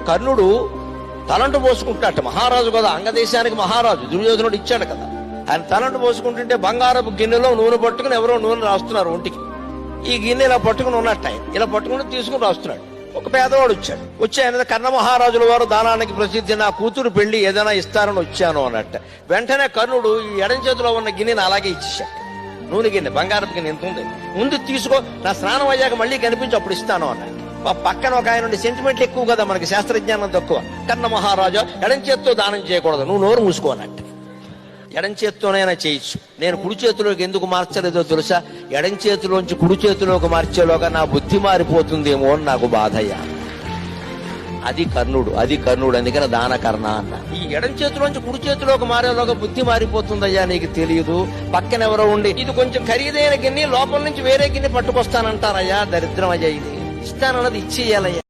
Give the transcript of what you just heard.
కర్ణుడు తలంటు పోసుకుంటాట, మహారాజు కదా, అంగదేశానికి మహారాజు, దుర్యోధనుడు ఇచ్చాడు కదా. ఆయన తలంటు పోసుకుంటుంటే బంగారపు గిన్నెలో నూనె పట్టుకుని ఎవరో నూనె రాస్తున్నారు ఒంటికి. ఈ గిన్నె ఇలా పట్టుకుని ఉన్నట్టు ఆయన ఇలా పట్టుకుని తీసుకుని రాస్తున్నాడు. ఒక పేదవాడు వచ్చి ఆయన కర్ణ మహారాజుల వారు దానానికి ప్రసిద్ధి, నా కూతురు పెళ్లి ఏదైనా ఇస్తారని వచ్చాను అన్నట్ట. వెంటనే కర్ణుడు ఈ ఎడం చేతిలో ఉన్న గిన్నెని అలాగే ఇచ్చేశాడు. నూనె గిన్నె, బంగారపు గిన్నె ఎంత ఉంది, ముందు తీసుకో, నా స్నానం అయ్యాక మళ్ళీ కనిపించి అప్పుడు ఇస్తాను అన్నాడు. పక్కన ఒక ఆయన సెంటిమెంట్లు ఎక్కువ కదా, మనకి శాస్త్రజ్ఞానం తక్కువ. కర్ణ మహారాజా ఎడం చేత్తో దానం చేయకూడదు, నువ్వు నోరు మూసుకోనట్టు. ఎడం చేత్తోనైనా చేయొచ్చు, నేను కుడి చేతిలోకి ఎందుకు మార్చలేదో తెలుసా? ఎడం చేతిలోంచి కుడి చేతిలోకి మార్చేలోగా నా బుద్ధి మారిపోతుందేమో అని నాకు బాధయ్యా. అది కర్ణుడు, అందుకని దాన కర్ణ అన్న. ఈ ఎడం చేతిలోంచి కుడి చేతిలోకి మారేలోగా బుద్ధి మారిపోతుందయ్యా, నీకు తెలియదు. పక్కన ఎవరో ఉండి ఇది కొంచెం ఖరీదైన గిన్నె, లోపల నుంచి వేరే గిన్నె పట్టుకొస్తానంటారయ్యా, దరిద్రం అయ్యా, ఇది ఇస్తానన్నది ఇచ్చేయాలయ్యా.